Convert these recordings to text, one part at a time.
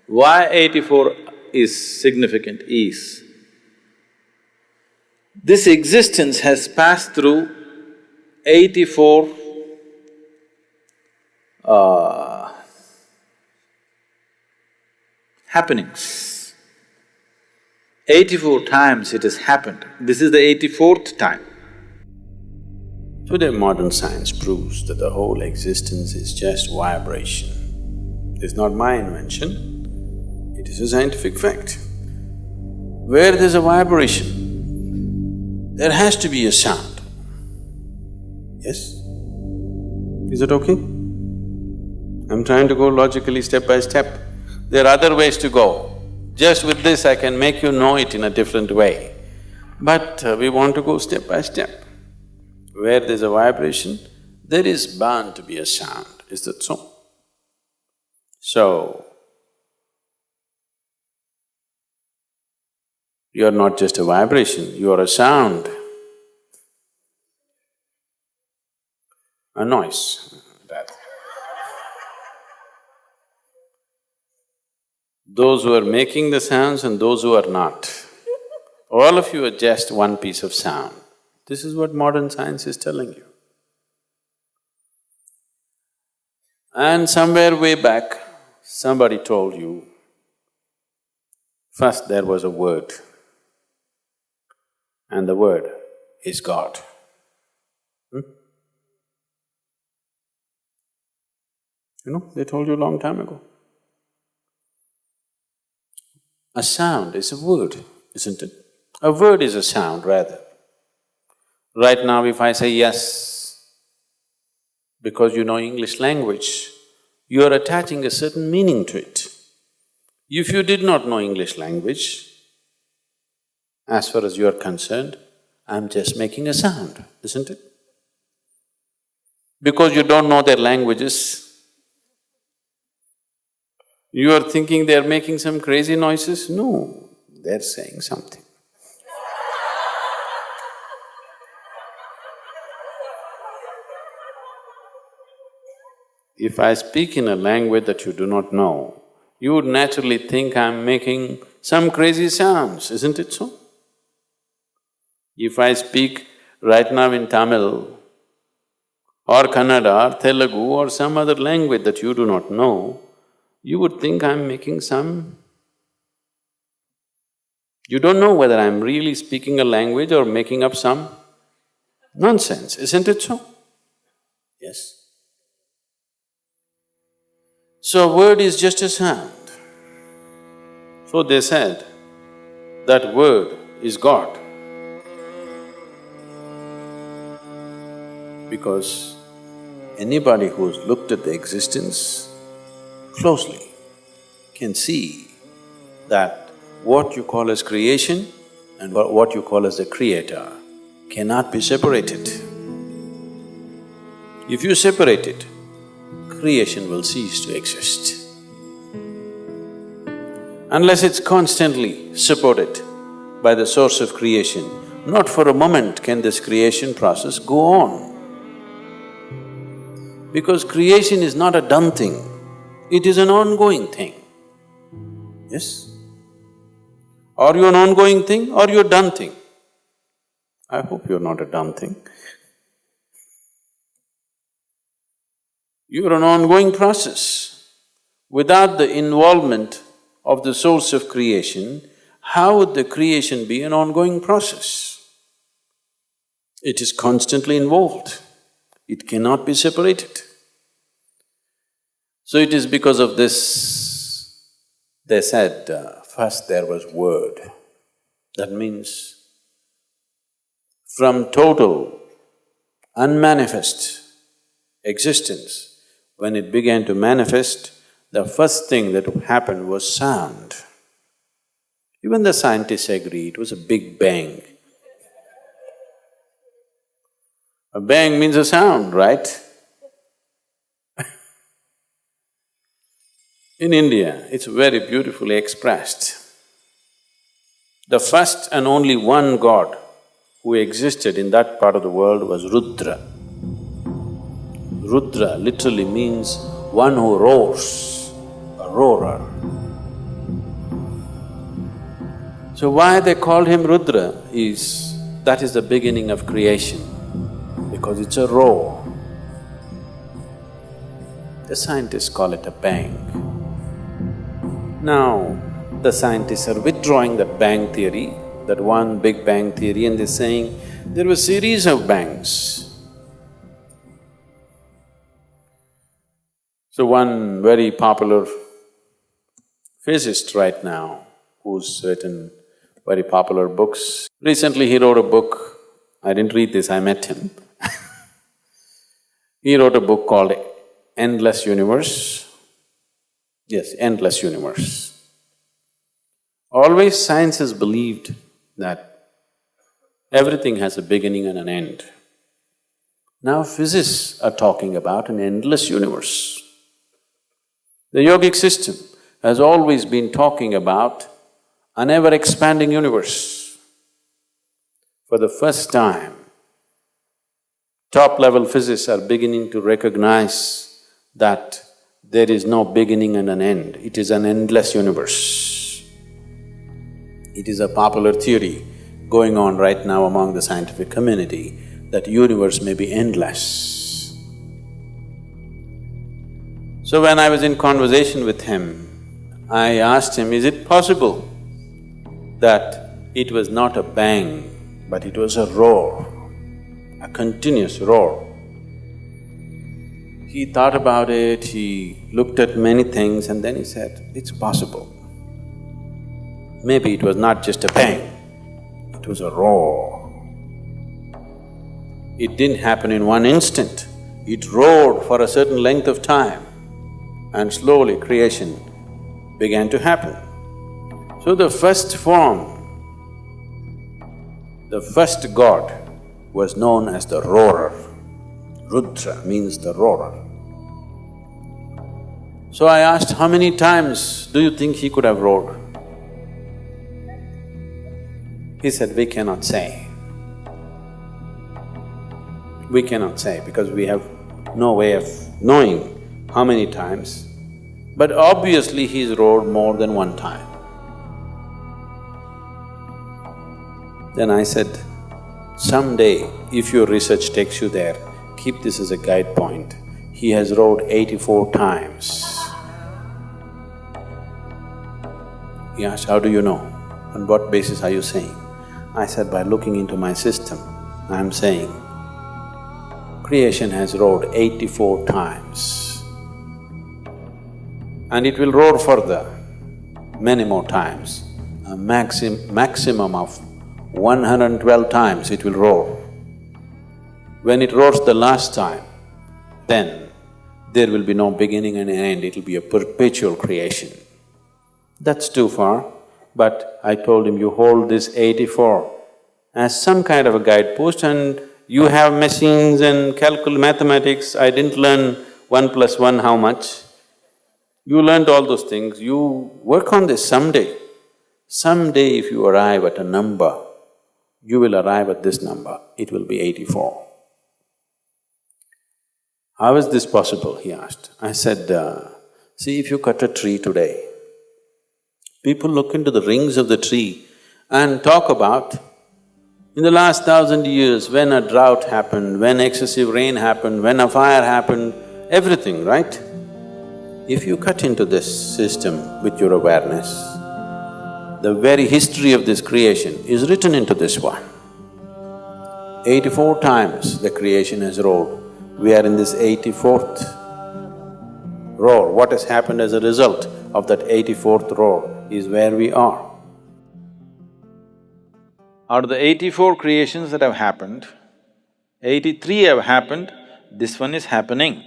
Why 84 is significant is, this existence has passed through 84 happenings. 84 times it has happened. This is the 84th time. Today modern science proves that the whole existence is just vibration. It's not my invention, it is a scientific fact. Where there's a vibration, there has to be a sound. Yes? Is it okay? I'm trying to go logically step by step. There are other ways to go. Just with this I can make you know it in a different way. But we want to go step by step. Where there's a vibration, there is bound to be a sound, is that so? So, you're not just a vibration, you are a sound, a noise, rather. Those who are making the sounds and those who are not, all of you are just one piece of sound. This is what modern science is telling you. And somewhere way back, somebody told you, first there was a word, and the word is God. You know, they told you a long time ago. A sound is a word, isn't it? A word is a sound, rather. Right now if I say yes, because you know English language, you are attaching a certain meaning to it. If you did not know English language, as far as you are concerned, I'm just making a sound, isn't it? Because you don't know their languages, you are thinking they're making some crazy noises? No, they're saying something. If I speak in a language that you do not know, you would naturally think I'm making some crazy sounds, isn't it so? If I speak right now in Tamil or Kannada or Telugu or some other language that you do not know, you would think I'm making some… You don't know whether I'm really speaking a language or making up some nonsense, isn't it so? Yes. So, word is just a sound. So they said that word is God. Because anybody who's looked at the existence closely can see that what you call as creation and what you call as the creator cannot be separated. If you separate it, creation will cease to exist. Unless it's constantly supported by the source of creation, not for a moment can this creation process go on. Because creation is not a done thing, it is an ongoing thing. Yes? Are you an ongoing thing or you're a done thing? I hope you're not a done thing. You're an ongoing process. Without the involvement of the source of creation, how would the creation be an ongoing process? It is constantly involved. It cannot be separated. So it is because of this, they said, first there was word. That means from total, unmanifest existence, when it began to manifest, the first thing that happened was sound. Even the scientists agree, it was a big bang. A bang means a sound, right? In India, it's very beautifully expressed. The first and only one god who existed in that part of the world was Rudra. Rudra literally means one who roars, a roarer. So why they called him Rudra is, that is the beginning of creation, because it's a roar. The scientists call it a bang. Now, the scientists are withdrawing that bang theory, that one big bang theory, and they're saying there were a series of bangs. So one very popular physicist right now, who's written very popular books, recently he wrote a book, I didn't read this, I met him he wrote a book called Endless Universe. Yes, Endless Universe. Always science has believed that everything has a beginning and an end. Now physicists are talking about an endless universe. The yogic system has always been talking about an ever-expanding universe. For the first time, top-level physicists are beginning to recognize that there is no beginning and an end, it is an endless universe. It is a popular theory going on right now among the scientific community that universe may be endless. So when I was in conversation with him, I asked him, is it possible that it was not a bang, but it was a roar, a continuous roar? He thought about it, he looked at many things and then he said, it's possible. Maybe it was not just a bang, it was a roar. It didn't happen in one instant, it roared for a certain length of time and slowly creation began to happen. So the first form, the first god was known as the roarer. Rudra means the roarer. So I asked, how many times do you think he could have roared? He said, we cannot say. We cannot say because we have no way of knowing how many times, but obviously he's roared more than one time. Then I said, someday if your research takes you there, keep this as a guide point. He has roared 84 times. He asked, how do you know? On what basis are you saying? I said, by looking into my system, I'm saying, creation has roared 84 times. And it will roar further, many more times. A maximum of 112 times it will roar. When it roars the last time, then there will be no beginning and end, it'll be a perpetual creation. That's too far, but I told him, you hold this 84 as some kind of a guidepost and you have machines and mathematics. I didn't learn 1 plus 1 how much. You learned all those things, you work on this someday. Someday if you arrive at a number, you will arrive at this number, it will be 84. How is this possible, he asked. I said, see, if you cut a tree today, people look into the rings of the tree and talk about, in the last 1,000 years, when a drought happened, when excessive rain happened, when a fire happened, everything, right? If you cut into this system with your awareness, the very history of this creation is written into this one. 84 times the creation has roared. We are in this 84th roar. What has happened as a result of that 84th roar is where we are. Out of the 84 creations that have happened, 83 have happened, this one is happening.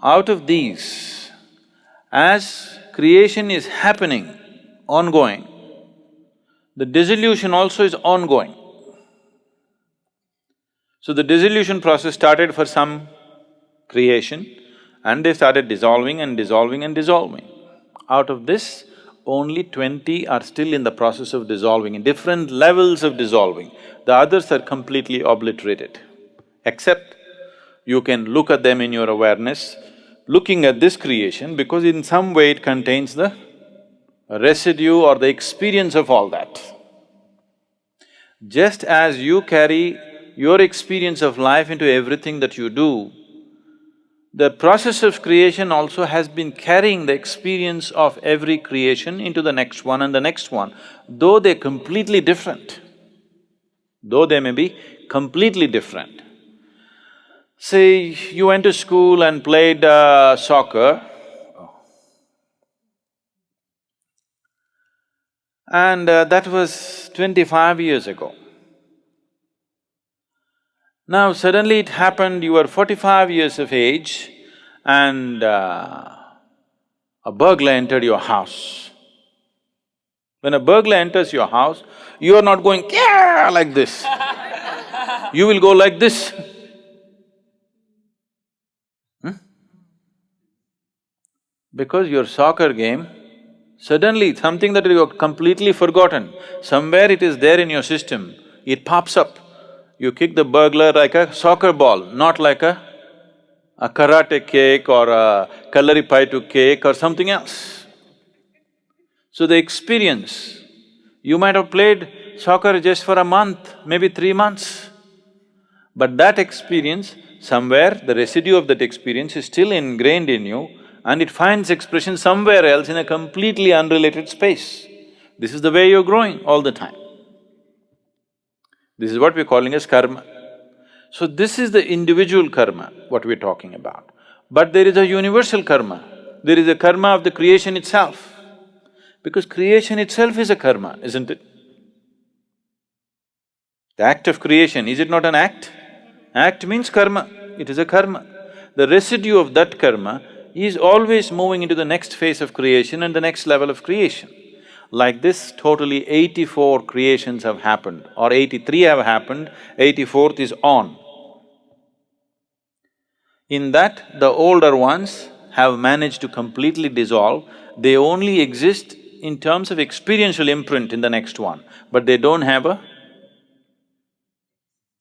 Out of these, as creation is happening, ongoing, the dissolution also is ongoing. So the dissolution process started for some creation and they started dissolving and dissolving and dissolving. Out of this, only 20 are still in the process of dissolving, in different levels of dissolving. The others are completely obliterated, except you can look at them in your awareness, looking at this creation because in some way it contains the a residue or the experience of all that. Just as you carry your experience of life into everything that you do, the process of creation also has been carrying the experience of every creation into the next one and the next one, though they're completely different. Though they may be completely different. Say, you went to school and played soccer, and that was 25 years ago. Now suddenly it happened, you were 45 years of age and a burglar entered your house. When a burglar enters your house, you are not going "Kya!" like this. You will go like this. Because your soccer game, suddenly something that you have completely forgotten, somewhere it is there in your system, it pops up. You kick the burglar like a soccer ball, not like a karate kick or a kalaripaitu kick or something else. So the experience, you might have played soccer just for a month, maybe 3 months, but that experience, somewhere the residue of that experience is still ingrained in you and it finds expression somewhere else in a completely unrelated space. This is the way you're growing all the time. This is what we're calling as karma. So this is the individual karma, what we're talking about. But there is a universal karma, there is a karma of the creation itself. Because creation itself is a karma, isn't it? The act of creation, is it not an act? Act means karma, it is a karma. The residue of that karma is always moving into the next phase of creation and the next level of creation. Like this, totally 84 creations have happened or 83 have happened, 84th is on. In that, the older ones have managed to completely dissolve, they only exist in terms of experiential imprint in the next one, but they don't have a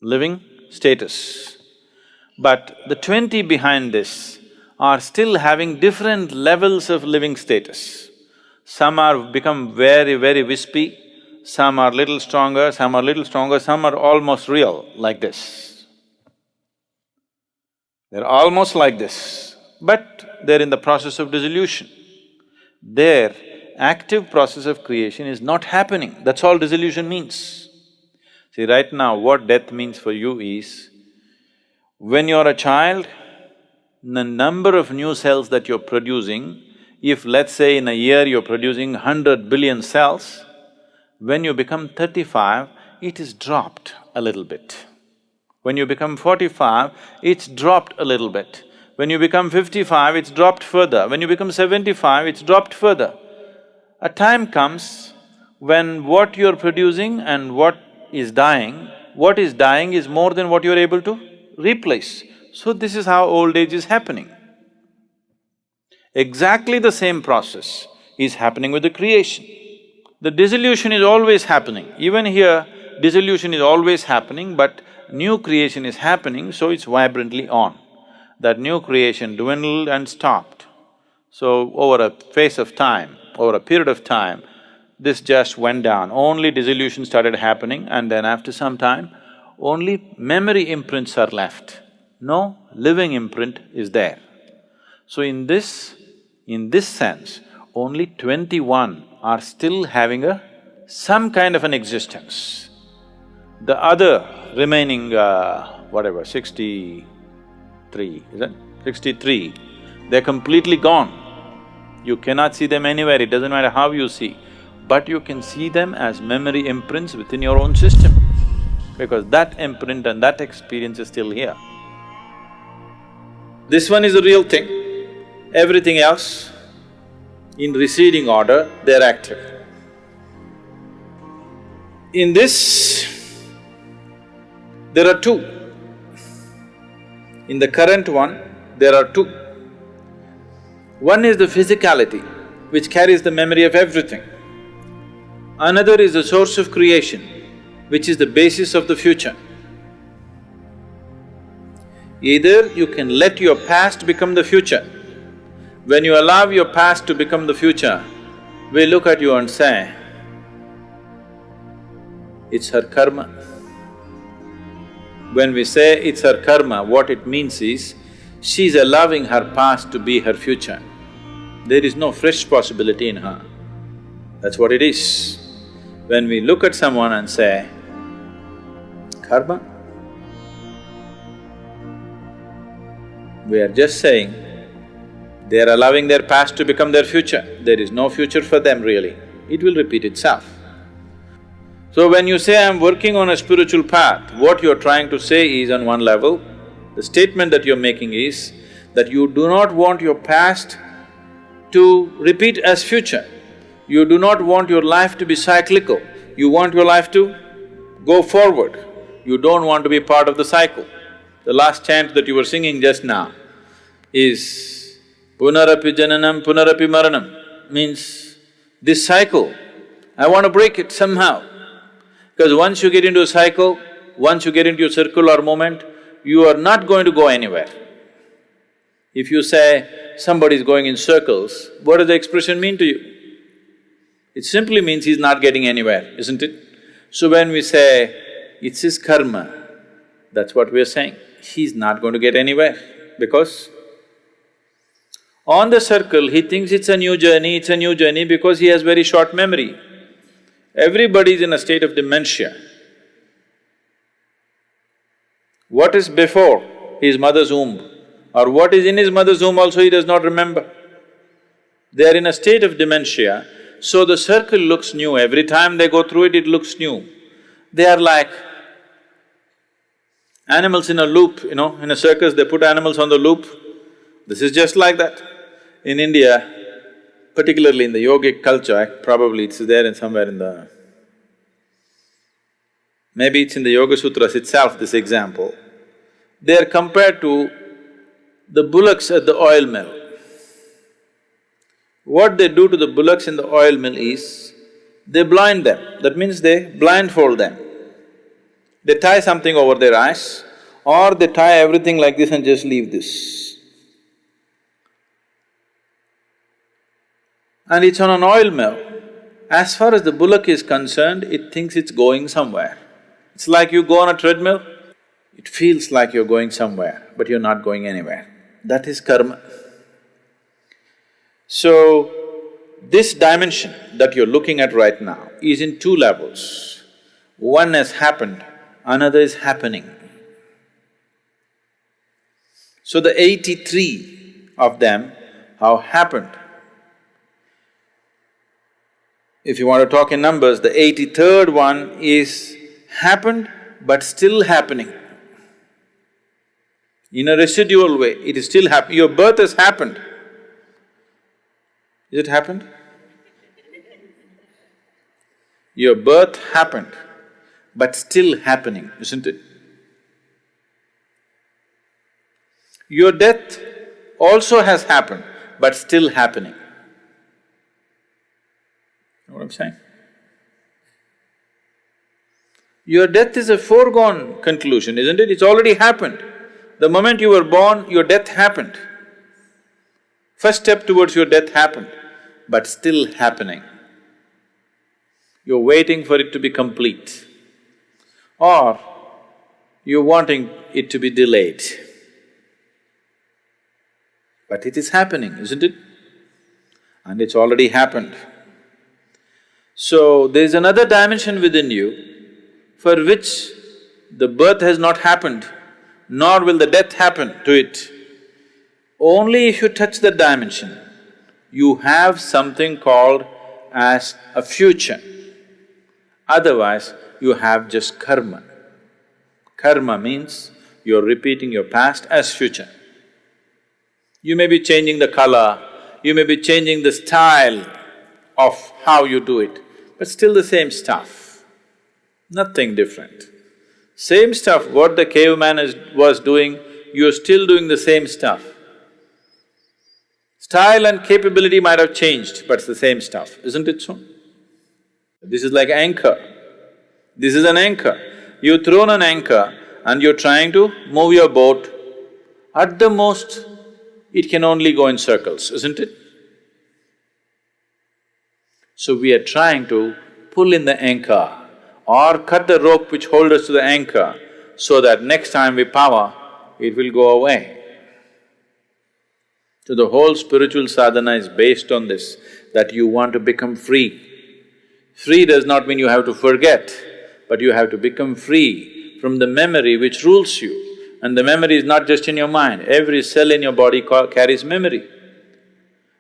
living status. But the 20 behind this are still having different levels of living status. Some are become very, very wispy, some are little stronger, some are little stronger, some are almost real, like this. They're almost like this, but they're in the process of dissolution. Their active process of creation is not happening, that's all dissolution means. See, right now what death means for you is, when you're a child, the number of new cells that you're producing, if let's say in a year you're producing 100 billion cells, when you become 35, it is dropped a little bit. When you become 45, it's dropped a little bit. When you become 55, it's dropped further. When you become 75, it's dropped further. A time comes when what you're producing and what is dying is more than what you're able to replace. So this is how old age is happening. Exactly the same process is happening with the creation. The dissolution is always happening. Even here, dissolution is always happening, but new creation is happening, so it's vibrantly on. That new creation dwindled and stopped. So over a phase of time, over a period of time, this just went down, only dissolution started happening and then after some time, only memory imprints are left. No living imprint is there. So in this sense, only 21 are still having some kind of an existence. The other remaining, 63, is it? 63, they're completely gone. You cannot see them anywhere, it doesn't matter how you see, but you can see them as memory imprints within your own system, because that imprint and that experience is still here. This one is the real thing. Everything else, in receding order, they're active. In this, there are two. In the current one, there are two. One is the physicality, which carries the memory of everything. Another is the source of creation, which is the basis of the future. Either you can let your past become the future. When you allow your past to become the future, We look at you and say, it's her karma. When we say it's her karma, what it means is, she's allowing her past to be her future. There is no fresh possibility in her. That's what it is. When we look at someone and say, karma, we are just saying, they are allowing their past to become their future. There is no future for them really. It will repeat itself. So when you say, I'm working on a spiritual path, what you're trying to say is, on one level, the statement that you're making is that you do not want your past to repeat as future. You do not want your life to be cyclical. You want your life to go forward. You don't want to be part of the cycle. The last chant that you were singing just now is Punarapi Jananam Punarapi Maranam, means this cycle, I want to break it somehow. Because once you get into a cycle, once you get into a circular moment, you are not going to go anywhere. If you say somebody is going in circles, what does the expression mean to you? It simply means he's not getting anywhere, isn't it? So when we say, it's his karma, that's what we're saying. He's not going to get anywhere because on the circle, he thinks it's a new journey because he has very short memory. Everybody is in a state of dementia. What is before his mother's womb or what is in his mother's womb also he does not remember. They are in a state of dementia, so the circle looks new. Every time they go through it, it looks new. They are like animals in a loop, in a circus they put animals on the loop. This is just like that. In India, particularly in the yogic culture, probably it's there in somewhere in the… maybe it's in the Yoga Sutras itself, this example. They are compared to the bullocks at the oil mill. What they do to the bullocks in the oil mill is, they blind them, that means they blindfold them. They tie something over their eyes or they tie everything like this and just leave this. And it's on an oil mill. As far as the bullock is concerned, it thinks it's going somewhere. It's like you go on a treadmill, it feels like you're going somewhere, but you're not going anywhere. That is karma. So, this dimension that you're looking at right now is in two levels. One has happened, another is happening. So the 83 of them have happened. If you want to talk in numbers, the 83rd one is happened but still happening. In a residual way, it is still happening. Your birth has happened. Is it happened? Your birth happened, but still happening, isn't it? Your death also has happened, but still happening. You know what I'm saying? Your death is a foregone conclusion, isn't it? It's already happened. The moment you were born, your death happened. First step towards your death happened, but still happening. You're waiting for it to be complete, or you're wanting it to be delayed. But it is happening, isn't it? And it's already happened. So, there's another dimension within you for which the birth has not happened, nor will the death happen to it. Only if you touch that dimension, you have something called as a future. Otherwise, you have just karma. Karma means you're repeating your past as future. You may be changing the color, you may be changing the style of how you do it, but still the same stuff, nothing different. Same stuff, what the caveman was doing, you're still doing the same stuff. Style and capability might have changed, but it's the same stuff, isn't it so? This is like anchor. This is an anchor. You've thrown an anchor and you're trying to move your boat. At the most, it can only go in circles, isn't it? So we are trying to pull in the anchor or cut the rope which holds us to the anchor so that next time we power, it will go away. So the whole spiritual sadhana is based on this, that you want to become free. Free does not mean you have to forget, but you have to become free from the memory which rules you. And the memory is not just in your mind, every cell in your body carries memory.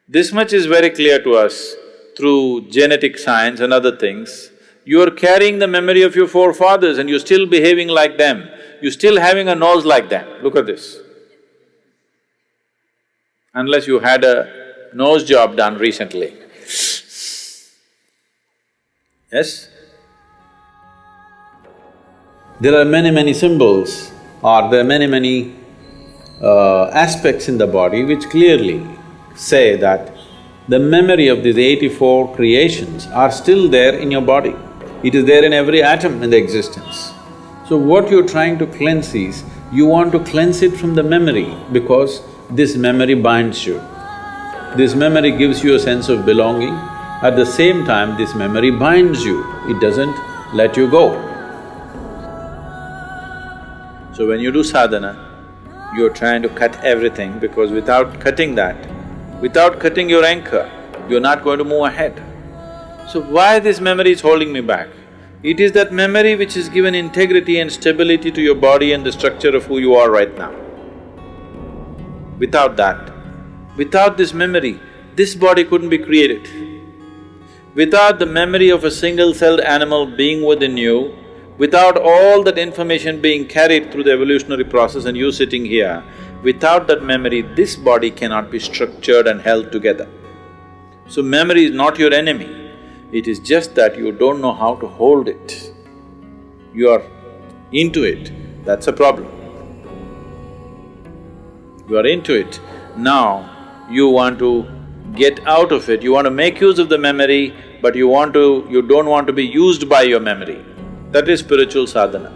This much is very clear to us through genetic science and other things. You are carrying the memory of your forefathers and you're still behaving like them. You're still having a nose like them. Look at this. Unless you had a nose job done recently. Yes? There are many symbols or there are many aspects in the body which clearly say that the memory of these 84 creations are still there in your body. It is there in every atom in the existence. So what you're trying to cleanse is, you want to cleanse it from the memory because this memory binds you. This memory gives you a sense of belonging. At the same time, this memory binds you, it doesn't let you go. So when you do sadhana, you're trying to cut everything because without cutting that, without cutting your anchor, you're not going to move ahead. So why this memory is holding me back? It is that memory which has given integrity and stability to your body and the structure of who you are right now. Without that, without this memory, this body couldn't be created. Without the memory of a single-celled animal being within you, without all that information being carried through the evolutionary process and you sitting here, without that memory, this body cannot be structured and held together. So memory is not your enemy, it is just that you don't know how to hold it. You are into it, that's a problem. You are into it, now you want to get out of it, you want to make use of the memory, but you don't want to be used by your memory. That is spiritual sadhana.